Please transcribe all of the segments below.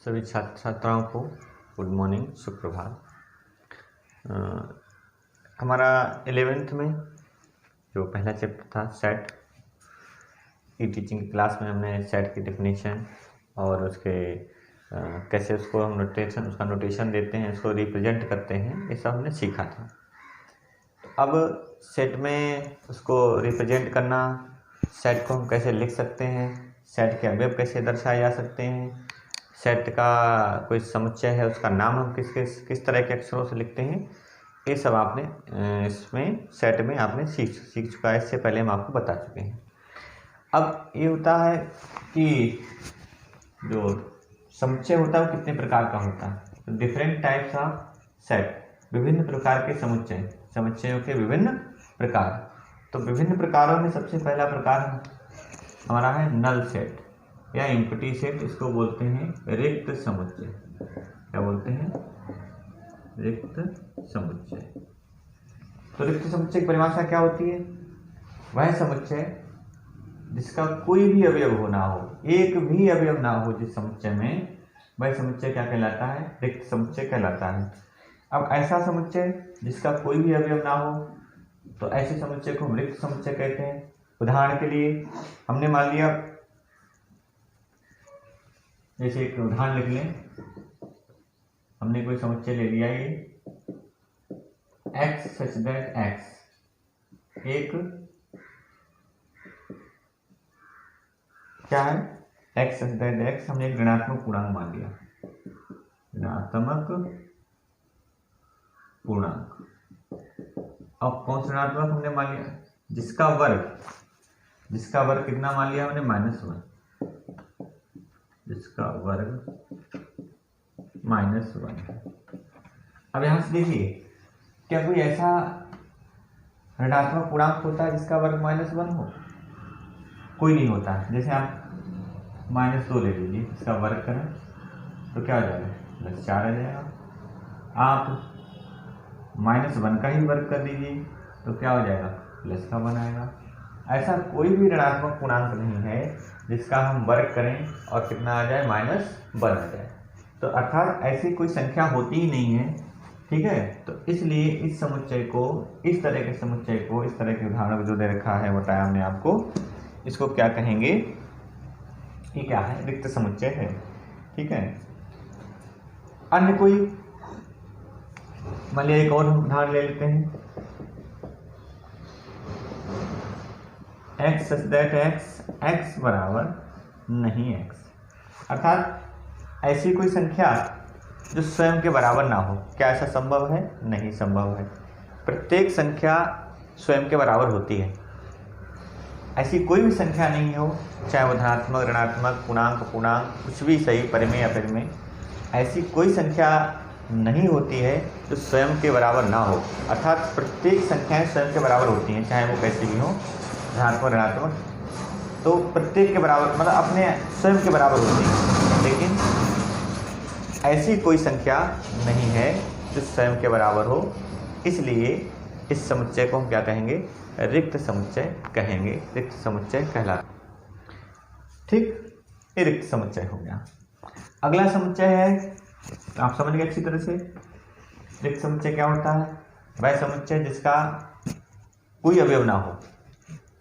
सभी छात्र छात्राओं को गुड मॉर्निंग, सुप्रभात। हमारा 11th में जो पहला चैप्टर था सेट, ई टीचिंग की क्लास में हमने सेट की डेफिनेशन और उसके कैसे उसको हम उसका नोटेशन देते हैं, उसको रिप्रेजेंट करते हैं, ये सब हमने सीखा था। अब सेट में उसको रिप्रेजेंट करना, सेट को हम कैसे लिख सकते हैं, सेट के अवयव कैसे दर्शाए जा सकते हैं, सेट का कोई समुच्चय है उसका नाम हम किस तरह के अक्षरों से लिखते हैं, ये सब आपने इसमें सेट में आपने सीख चुका है। इससे पहले हम आपको बता चुके हैं। अब ये होता है कि जो समुच्चय होता है वो कितने प्रकार का होता है। तो डिफरेंट टाइप्स ऑफ सेट, विभिन्न प्रकार के समुच्चयों के विभिन्न प्रकार। तो विभिन्न प्रकारों में सबसे पहला प्रकार हमारा है नल सेट या एम्प्टी सेट। इसको बोलते हैं रिक्त समुच्चय। क्या बोलते हैं? रिक्त समुच्चय। तो रिक्त समुच्चय की परिभाषा क्या होती है? वह समुच्चय जिसका कोई भी अवयव हो ना हो, एक भी अवयव ना हो जिस समुच्चय में, वह समुच्चय क्या कहलाता है? रिक्त समुच्चय कहलाता है। अब ऐसा समुच्चय जिसका कोई भी अवयव ना हो, तो ऐसे समुच्चय को हम रिक्त समुच्चय कहते हैं। उदाहरण के लिए हमने मान लिया, जैसे एक उदाहरण लिख लें, हमने कोई समुच्चय ले लिया, ये x सच दैट x एक क्या है? x सच दैट x हमने एक ऋणात्मक पूर्णांक मान लिया, ऋणात्मक पूर्णांक। अब कौन सा ऋणात्मक हमने मान लिया? जिसका वर्ग कितना मान लिया हमने? -1। जिसका वर्ग -1 है। अब यहां से देखिए, क्या कोई ऐसा ऋणात्मक पूर्णांक होता है जिसका वर्ग -1 हो? कोई नहीं होता। जैसे आप -2 ले लीजिए, इसका वर्ग करें तो क्या हो जाएगा? +4 आ जाएगा। आप -1 का ही वर्ग कर दीजिए तो क्या हो जाएगा? +1 आएगा। ऐसा कोई भी ऋणात्मक पूर्णांक नहीं है जिसका हम वर्ग करें और कितना आ जाए? -1 आ जाए। तो अर्थात ऐसी कोई संख्या होती ही नहीं है, ठीक है। तो इसलिए इस समुच्चय को, इस तरह के समुच्चय को, इस तरह के उदाहरण जो दे रखा है बताया हमने आपको, इसको क्या कहेंगे? ये क्या है? रिक्त समुच्चय है, ठीक है। अन्य कोई, मान लिया एक और उदाहरण ले लेते हैं, x सच दैट x बराबर नहीं x। अर्थात ऐसी कोई संख्या जो स्वयं के बराबर ना हो। क्या ऐसा संभव है? नहीं संभव है। प्रत्येक संख्या स्वयं के बराबर होती है। ऐसी कोई भी संख्या नहीं हो, चाहे वो धनात्मक, ऋणात्मक, पूर्णांक, कुछ भी सही, परिमेय या अपरिमेय, ऐसी कोई संख्या नहीं होती है जो स्वयं के बराबर ना हो। अर्थात प्रत्येक संख्याएं स्वयं के बराबर होती हैं, चाहे वो कैसी भी हो, धनात्मक, ऋणात्मक, तो प्रत्येक के बराबर, मतलब अपने स्वयं के बराबर होती है। लेकिन ऐसी कोई संख्या नहीं है जो स्वयं के बराबर हो। इसलिए इस समुच्चय को हम क्या कहेंगे? रिक्त समुच्चय कहेंगे। रिक्त समुच्चय कहलाता, ठीक। ये रिक्त समुच्चय हो गया। अगला समुच्चय है, आप समझ गए अच्छी तरह से। रिक्त समुच्चय क्या होता है? वह समुच्चय जिसका कोई अवयव ना हो,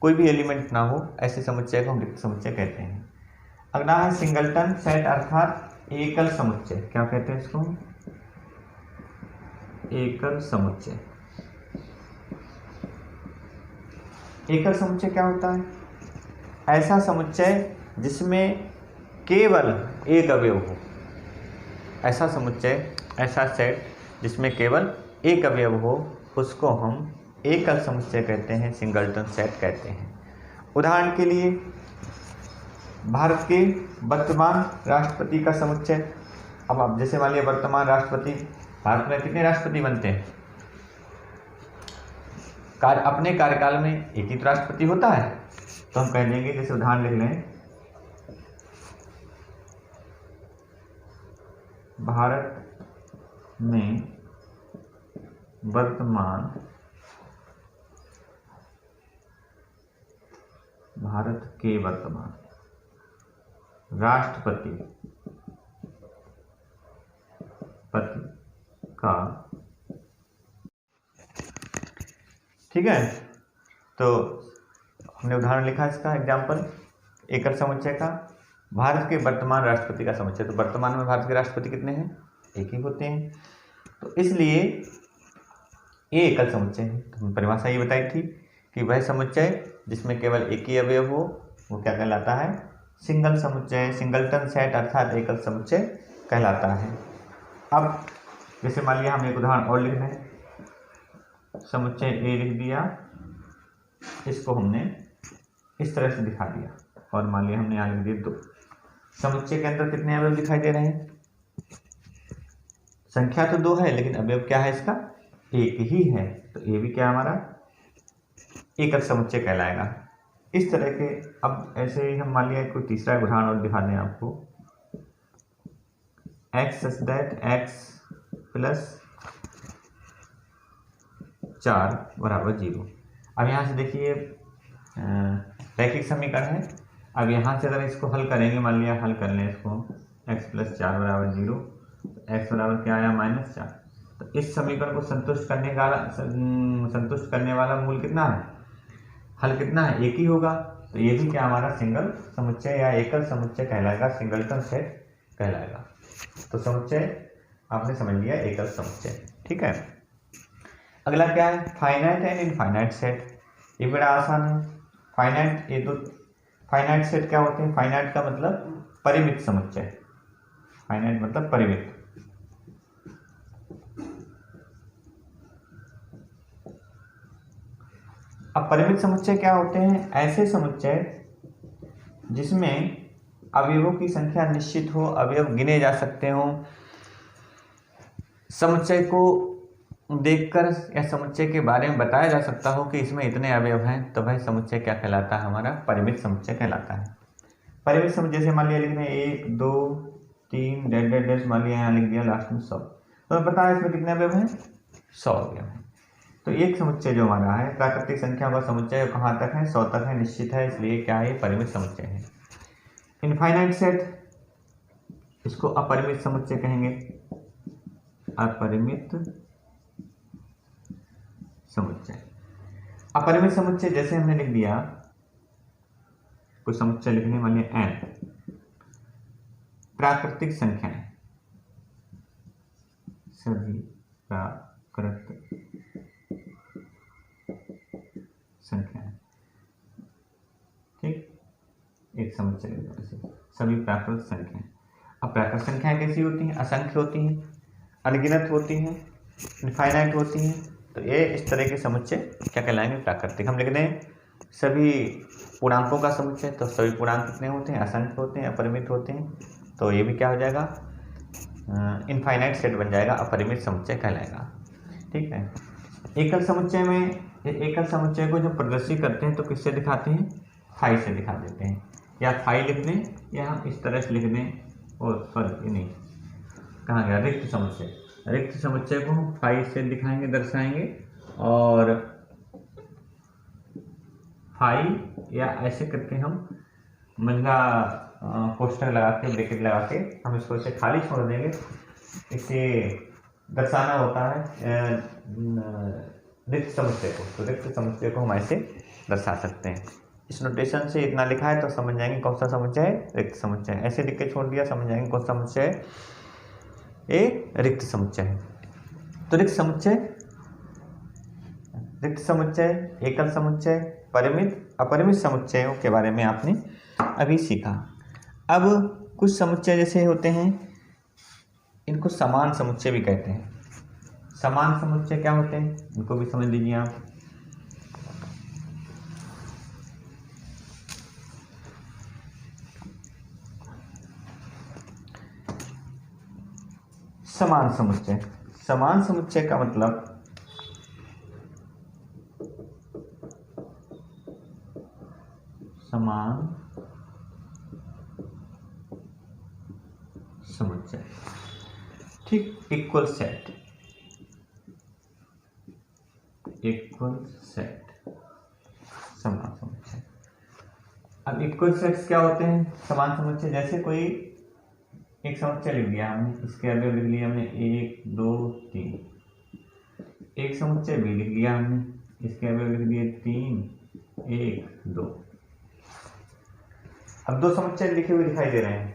कोई भी एलिमेंट ना हो, ऐसे समुच्चय को हम रिक्त समुच्चय कहते हैं। अगला है सिंगलटन सेट, अर्थात एकल समुच्चय। क्या कहते हैं इसको? एकल समुच्चय। एकल समुच्चय क्या होता है? ऐसा समुच्चय जिसमें केवल एक अवयव हो। ऐसा समुच्चय, ऐसा सेट जिसमें केवल एक अवयव हो, उसको हम एकल समुच्चय कहते हैं, सिंगलटन सेट कहते हैं। उदाहरण के लिए भारत के वर्तमान राष्ट्रपति का समुच्चय। अब आप जैसे मान लिया वर्तमान राष्ट्रपति, भारत में कितने राष्ट्रपति बनते हैं? अपने कार्यकाल में एक ही राष्ट्रपति होता है, तो हम कह देंगे, जैसे उदाहरण लिख लें, भारत में वर्तमान, भारत के वर्तमान राष्ट्रपति का, ठीक है। तो हमने उदाहरण लिखा इसका एग्जाम्पल, एकल समुच्चय का, भारत के वर्तमान राष्ट्रपति का समुच्चय। तो वर्तमान में भारत के राष्ट्रपति कितने हैं? एक ही होते हैं, तो इसलिए ये एकल समुच्चय है। तो हमने परिभाषा ये बताई थी कि वह समुच्चय जिसमें केवल एक ही अवयव हो वो क्या कहलाता है? सिंगल समुच्चय, सिंगलटन सेट अर्थात एकल समुच्चय कहलाता है। अब जैसे मान लिया हम एक उदाहरण और लिख रहे हैं, समुच्चय ए लिख दिया, इसको हमने इस तरह से दिखा दिया, और मान लिया हमने यहाँ लिख दिया 2। समुच्चय के अंदर कितने अवयव दिखाई दे रहे हैं? संख्या तो 2 है, लेकिन अवयव क्या है इसका? एक ही है। तो ये भी क्या हमारा एकल समुच्चय कहलाएगा। इस तरह के, अब ऐसे ही हम मान लिया कोई तीसरा उदाहरण और दिखा दें आपको, x such that x plus 4 बराबर 0। अब यहाँ से देखिए रैखिक समीकरण है। अब यहाँ से अगर इसको हल करेंगे, मान लिया हल कर लें इसको, x प्लस 4 बराबर 0, x बराबर क्या आया? -4। तो इस समीकरण को संतुष्ट करने वाला मूल कितना है? हल कितना है? एक ही होगा। तो ये भी क्या हमारा सिंगल समुच्चय या एकल समुच्चय कहलाएगा, सिंगलटन सेट कहलाएगा। तो समुच्चय आपने समझ लिया, एकल समुच्चय, ठीक है। अगला क्या है? Finite and infinite set. ये बड़ा आसान है। फाइनाइट, ये तो फाइनाइट सेट क्या होते हैं? फाइनाइट का मतलब परिमित समुच्चय, फाइनाइट मतलब परिमित। अब परिमित समुच्चय क्या होते हैं? ऐसे समुच्चय जिसमें अवयवों की संख्या निश्चित हो, अवयव गिने जा सकते हो। समुच्चय को देखकर या समुच्चय के बारे में बताया जा सकता हो कि इसमें इतने अवयव हैं, तो वह समुच्चय क्या कहलाता है? हमारा परिमित समुच्चय कहलाता है। परिमित समुच्चय जैसे मान लिया लिखने 1 2 3 डैश डैश डैश, मान लिया यहाँ लिख दिया लास्ट में 100, तो पता है इसमें कितने अवयव हैं? 100 अवयव हैं। तो एक समुच्चय जो हमारा है प्राकृतिक संख्या का समुच्चय कहाँ तक है? 100 तक है, निश्चित है, इसलिए क्या है? परिमित समुच्चय है। इनफाइनाइट सेट, इसको अपरिमित समुच्चय कहेंगे, अपरिमित समुच्चय। अपरिमित समुच्चय जैसे हमने लिख दिया, कोई समुच्चय लिखने वाले n प्राकृतिक संख्याएं, सभी प्राकृतिक संख्याएं, ठीक, एक समुच्चय सभी प्राकृतिक संख्याएं। अब प्राकृतिक संख्याएं कैसी होती हैं? असंख्य होती हैं, अनगिनत होती हैं, इनफाइनाइट होती हैं। तो ये इस तरह के समुच्चय क्या कहलाएंगे? प्राकृतिक। हम लिख दें सभी पूर्णांकों का समुच्चय, तो सभी पूर्णांक कितने होते हैं? असंख्य होते हैं, अपरिमित होते हैं। तो ये भी क्या हो जाएगा? इनफाइनाइट सेट बन जाएगा, अपरिमित समुच्चय कहलाएगा, ठीक है। एकल समुच्चय में, एकल समुच्चय को जो प्रदर्शित करते हैं तो किससे दिखाते हैं? फाई से दिखा देते हैं, या फाई लिख दें या हम इस तरह से लिख दें, और फर्क ही नहीं, कहाँ गया? रिक्त समुच्चय। रिक्त समुच्चय को हम फाई से दिखाएंगे, दर्शाएंगे, और फाई या ऐसे करके हम मंझला पोस्टर लगा के, ब्रैकेट लगा के हम इसको इसे खाली छोड़ देंगे। इसे दर्शाना होता है रिक्त समुच्चय को, तो रिक्त समुच्चय को हम ऐसे दर्शा सकते हैं। इस नोटेशन से इतना लिखा है तो समझ जाएंगे कौन सा समुच्चय है? रिक्त समुच्चय है। ऐसे लिख के छोड़ दिया, समझ जाएंगे कौन सा समुच्चय है? ये रिक्त समुच्चय है। तो रिक्त समुच्चय, एकल समुच्चय, परिमित, अपरिमित समुच्चयों के बारे में आपने अभी सीखा। अब कुछ समुच्चय जैसे होते हैं, इनको समान समुच्चय भी कहते हैं। समान समुच्चय क्या होते हैं? इनको भी समझ लीजिए आप। समान समुच्चय, समान समुच्चय का मतलब समान समुच्चय, ठीक, इक्वल सेट, इक्वल सेट, समान समुच्चय। अब इक्वल सेट्स क्या होते हैं? समान समुच्चय जैसे कोई एक समुच्चय लिख दिया हमने, इसके अवयव लिख लिया हमने 1 2 3। एक समुच्चय बी लिख लिया हमने, इसके अवयव लिख दिए 3 1 2। अब दो समुच्चय लिखे हुए दिखाई दे रहे हैं।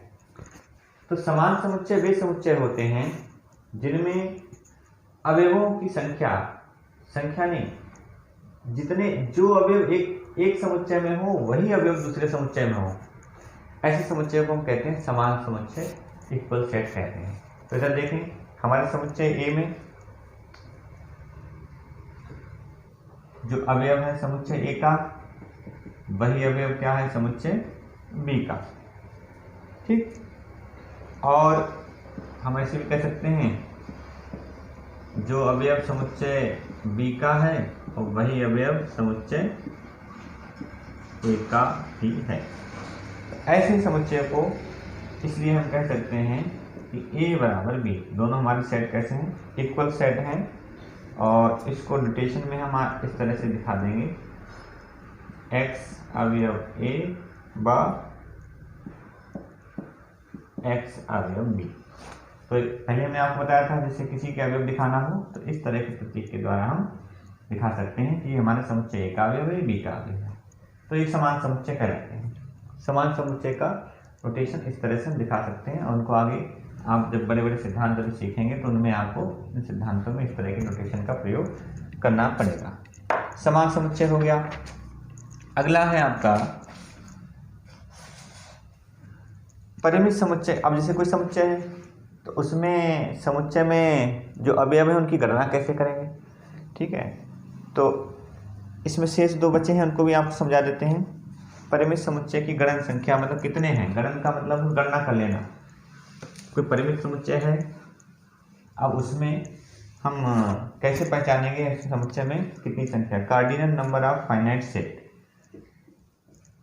तो समान समुच्चय वे समुच्चय होते हैं जिनमें अवयवों की संख्या नहीं, जितने जो अवयव एक समुच्चय में हो वही अवयव दूसरे समुच्चय में हो, ऐसे समुच्चय को हम कहते हैं समान समुच्चय, इक्वल सेट कहते हैं। तो इधर देखें, हमारे समुच्चय ए में जो अवयव है समुच्चय ए का, वही अवयव क्या है समुच्चय बी का। ठीक, और हम ऐसे भी कह सकते हैं जो अवयव समुच्चय बी का है और वही अवयव समुच्चय ए का ही है। ऐसे समुच्चय को इसलिए हम कह सकते हैं कि ए बराबर बी, दोनों हमारे सेट कैसे हैं, इक्वल सेट हैं। और इसको नोटेशन में हम इस तरह से दिखा देंगे, एक्स अवयव ए व एक्स अवयव बी। तो पहले हमने आपको बताया था जैसे किसी के अवयव दिखाना हो तो इस तरह के प्रतीक के द्वारा हम दिखा सकते हैं कि हमारे समुच्चय ए का अवयव है, बी का अवयव है। तो ये समान समुच्चय कहलाते हैं। समान समुच्चय का नोटेशन इस तरह से हम दिखा सकते हैं, और उनको आगे आप जब बड़े बड़े सिद्धांत भी सीखेंगे तो उनमें आपको इन सिद्धांतों में इस तरह के नोटेशन का प्रयोग करना पड़ेगा। समान समुच्चय हो गया। अगला है आपका परिमित समुच्चय। अब जैसे कोई समुच्चय है तो उसमें समुच्चय में जो अवयव है उनकी गणना कैसे करेंगे। ठीक है, तो इसमें शेष दो बचे हैं, उनको भी आपको समझा देते हैं। परिमित समुच्चय की गणन संख्या मतलब कितने हैं, गणन का मतलब गणना कर लेना। कोई परिमित समुच्चय है, अब उसमें हम कैसे पहचानेंगे इस समुच्चय में कितनी संख्या। Cardinal number of finite set,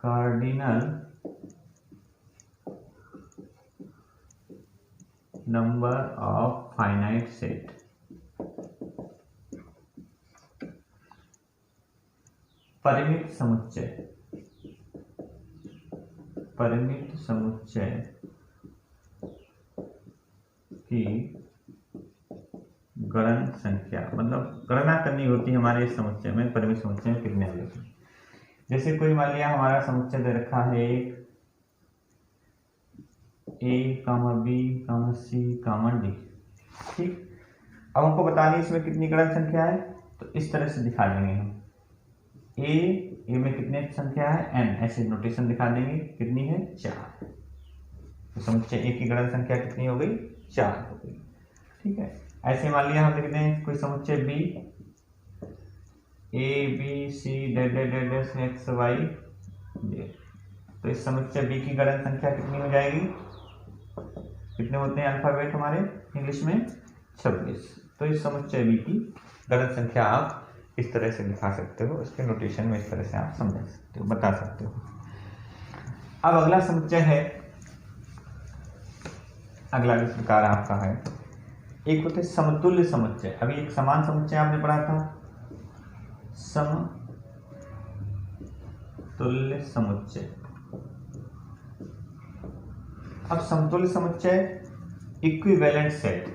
cardinal number of finite set. परिमित समुच्चय, परिमित समुच्चय की गणन संख्या मतलब गणना करनी होती है हमारे इस समुच्चय में, परिमित समुच्चय में कितने अवयव हैं। जैसे कोई मान लिया हमारा समुच्चय दे रखा है ए कामा बी कामा सी कामा डी। ठीक, अब हमको बतानी इसमें कितनी गणन संख्या है, तो इस तरह से दिखा देंगे हम। ए में कितने संख्या है, एन, ऐसे नोटेशन दिखा देंगे। कितनी है, 4। तो समुच्चय ए की गणन संख्या कितनी हो गई, 4 हो गई। ठीक है, ऐसे मान लिया हम लिखते हैं कोई समुच्चय बी, ए बी सी डेड एक्स वाई जेड। तो इस समुच्चय बी की गणन संख्या कितनी हो जाएगी, कितने होते हैं अल्फाबेट हमारे इंग्लिश में, 26। तो इस समुच्चय बी की गणन संख्या आप इस तरह से दिखा सकते हो, इसके नोटेशन में इस तरह से आप समझ सकते हो, बता सकते हो। अब अगला समुच्चय है, अगला इस प्रकार आपका है, एक होते समतुल्य समुच्चय। अभी एक समान समुच्चय आपने पढ़ा था, समतुल्य समुच्चय। अब समतुल्य समुच्चय इक्विवेलेंट सेट,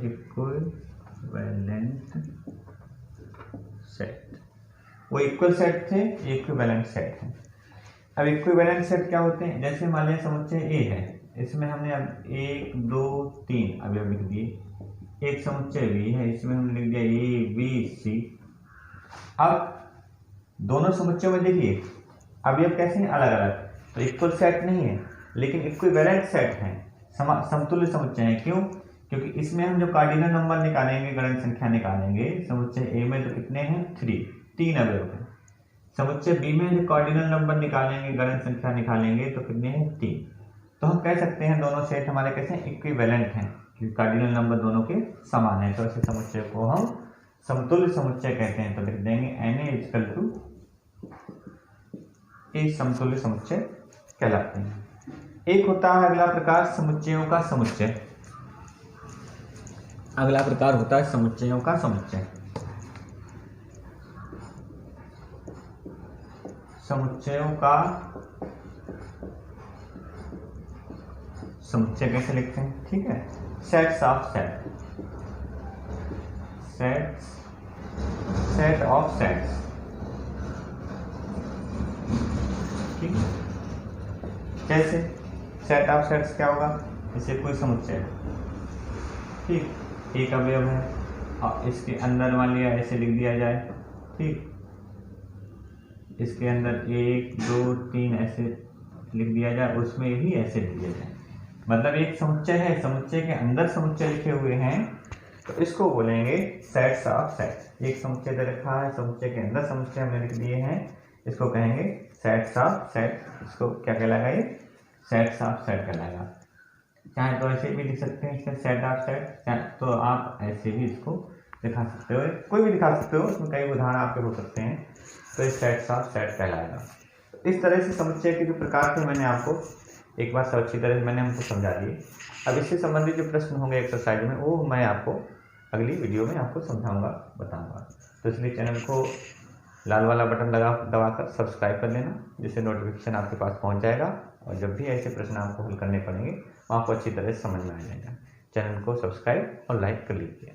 इक्विवेलेंट सेट, वो इक्वल सेट थे, इक्विवेलेंट सेट है। अब इक्विवेलेंट सेट क्या होते हैं, जैसे मान लिया समुच्चय ए है, इसमें हमने अब 1 2 3 अवयव लिख दिए। एक समुच्चय बी है, इसमें हमने लिख दिया ए बी सी। अब दोनों समुच्चयों में देखिए अवयव कैसे हैं, अलग अलग, तो इक्वल सेट नहीं है लेकिन इक्विवेलेंट सेट है, समतुल्य समुच्चय है। क्यों, क्योंकि इसमें हम जो कार्डिनल नंबर निकालेंगे, गणन संख्या निकालेंगे, समुच्चय ए में तो कितने हैं, 3 अवयव हैं। समुच्चय बी में जो कार्डिनल नंबर निकालेंगे, गणन संख्या निकालेंगे तो कितने हैं, 3। तो हम कह सकते हैं दोनों सेट हमारे कैसे हैं, इक्विवेलेंट हैं, क्योंकि कार्डिनल नंबर दोनों के समान है। तो ऐसे समुच्चय को हम समतुल्य समुच्चय कहते हैं। तो लिख देंगे Na इक्वल टू ए, समतुल्य समुच्चय कहलाते हैं। एक होता है अगला प्रकार समुच्चयों का समुच्चय। अगला प्रकार होता है समुच्चयों का समुच्चय। समुच्चयों का समुच्चय कैसे लिखते हैं, ठीक है। Sets of set, set of sets, ठीक। कैसे सेट ऑफ सेट्स क्या होगा, जैसे कोई समुच्चय, ठीक, एक अवयव है और इसके अंदर मान लिया ऐसे लिख दिया जाए, ठीक, इसके अंदर 1 2 3 ऐसे लिख दिया जाए, उसमें भी ऐसे लिख दिया जाए, मतलब एक समुच्चय है, समुच्चय के अंदर समुच्चय लिखे हुए हैं, तो इसको बोलेंगे सेट्स ऑफ सेट्स। एक समुच्चय दे रखा है, समुच्चय के अंदर समुच्चय हमने लिख दिए हैं, इसको कहेंगे सेट्स ऑफ सेट। इसको क्या कहलाएगा, ये सेट्स ऑफ सेट कहलाएगा। चाहे तो ऐसे भी लिख सकते हैं इसका सेट ऑफ सेट, चाहे तो आप ऐसे भी इसको दिखा सकते हो, कोई भी दिखा सकते हो, उसमें कई उदाहरण आपके हो सकते हैं, तो इस सेट्स ऑफ सेट कहलाएगा। तो इस तरह से समुच्चय के जो प्रकार थे मैंने आपको एक बार सब अच्छी तरह से मैंने हमको समझा दिए। अब इससे संबंधित जो प्रश्न होंगे एक्सरसाइज में वो मैं आपको अगली वीडियो में आपको समझाऊंगा, बताऊंगा। तो इसलिए चैनल को लाल वाला बटन दबाकर सब्सक्राइब कर लेना, जिससे नोटिफिकेशन आपके पास पहुंच जाएगा, और जब भी ऐसे प्रश्न आपको हल करने पड़ेंगे वो आपको अच्छी तरह से समझ में आ जाएगा। चैनल को सब्सक्राइब और लाइक कर लीजिए।